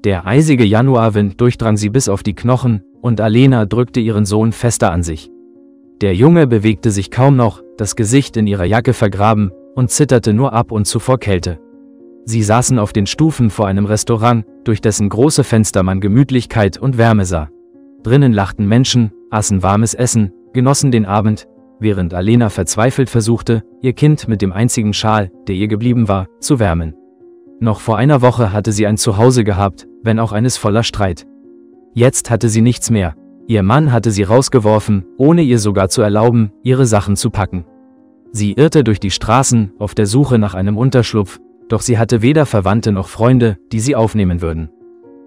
Der eisige Januarwind durchdrang sie bis auf die Knochen, und Alena drückte ihren Sohn fester an sich. Der Junge bewegte sich kaum noch, das Gesicht in ihrer Jacke vergraben, und zitterte nur ab und zu vor Kälte. Sie saßen auf den Stufen vor einem Restaurant, durch dessen große Fenster man Gemütlichkeit und Wärme sah. Drinnen lachten Menschen, aßen warmes Essen, genossen den Abend, während Alena verzweifelt versuchte, ihr Kind mit dem einzigen Schal, der ihr geblieben war, zu wärmen. Noch vor einer Woche hatte sie ein Zuhause gehabt, wenn auch eines voller Streit. Jetzt hatte sie nichts mehr. Ihr Mann hatte sie rausgeworfen, ohne ihr sogar zu erlauben, ihre Sachen zu packen. Sie irrte durch die Straßen, auf der Suche nach einem Unterschlupf, doch sie hatte weder Verwandte noch Freunde, die sie aufnehmen würden.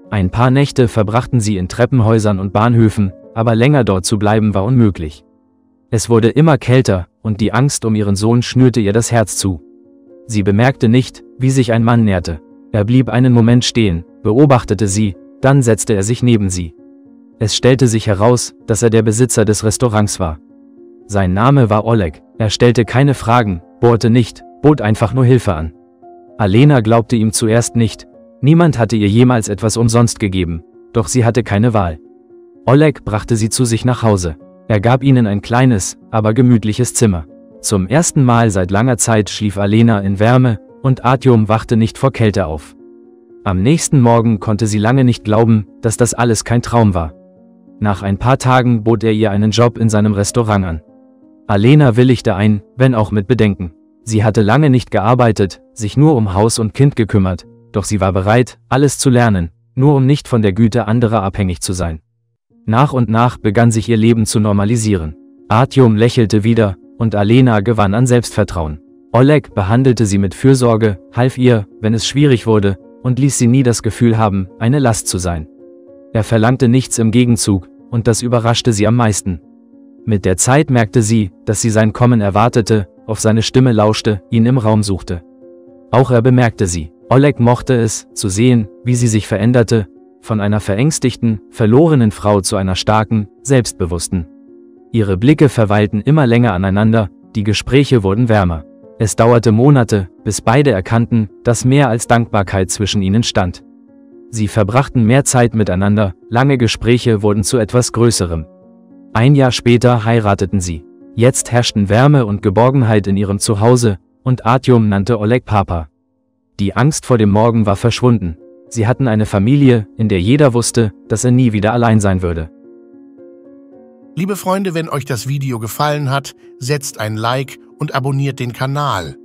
Ein paar Nächte verbrachten sie in Treppenhäusern und Bahnhöfen, aber länger dort zu bleiben war unmöglich. Es wurde immer kälter, und die Angst um ihren Sohn schnürte ihr das Herz zu. Sie bemerkte nicht, wie sich ein Mann näherte. Er blieb einen Moment stehen, beobachtete sie, dann setzte er sich neben sie. Es stellte sich heraus, dass er der Besitzer des Restaurants war. Sein Name war Oleg, er stellte keine Fragen, bohrte nicht, bot einfach nur Hilfe an. Alena glaubte ihm zuerst nicht, niemand hatte ihr jemals etwas umsonst gegeben, doch sie hatte keine Wahl. Oleg brachte sie zu sich nach Hause. Er gab ihnen ein kleines, aber gemütliches Zimmer. Zum ersten Mal seit langer Zeit schlief Alena in Wärme, und Artyom wachte nicht vor Kälte auf. Am nächsten Morgen konnte sie lange nicht glauben, dass das alles kein Traum war. Nach ein paar Tagen bot er ihr einen Job in seinem Restaurant an. Alena willigte ein, wenn auch mit Bedenken. Sie hatte lange nicht gearbeitet, sich nur um Haus und Kind gekümmert, doch sie war bereit, alles zu lernen, nur um nicht von der Güte anderer abhängig zu sein. Nach und nach begann sich ihr Leben zu normalisieren. Artyom lächelte wieder, und Alena gewann an Selbstvertrauen. Oleg behandelte sie mit Fürsorge, half ihr, wenn es schwierig wurde, und ließ sie nie das Gefühl haben, eine Last zu sein. Er verlangte nichts im Gegenzug, und das überraschte sie am meisten. Mit der Zeit merkte sie, dass sie sein Kommen erwartete, auf seine Stimme lauschte, ihn im Raum suchte. Auch er bemerkte sie. Oleg mochte es, zu sehen, wie sie sich veränderte, von einer verängstigten, verlorenen Frau zu einer starken, selbstbewussten. Ihre Blicke verweilten immer länger aneinander, die Gespräche wurden wärmer. Es dauerte Monate, bis beide erkannten, dass mehr als Dankbarkeit zwischen ihnen stand. Sie verbrachten mehr Zeit miteinander, lange Gespräche wurden zu etwas Größerem. Ein Jahr später heirateten sie. Jetzt herrschten Wärme und Geborgenheit in ihrem Zuhause, und Artyom nannte Oleg Papa. Die Angst vor dem Morgen war verschwunden. Sie hatten eine Familie, in der jeder wusste, dass er nie wieder allein sein würde. Liebe Freunde, wenn euch das Video gefallen hat, setzt ein Like und abonniert den Kanal.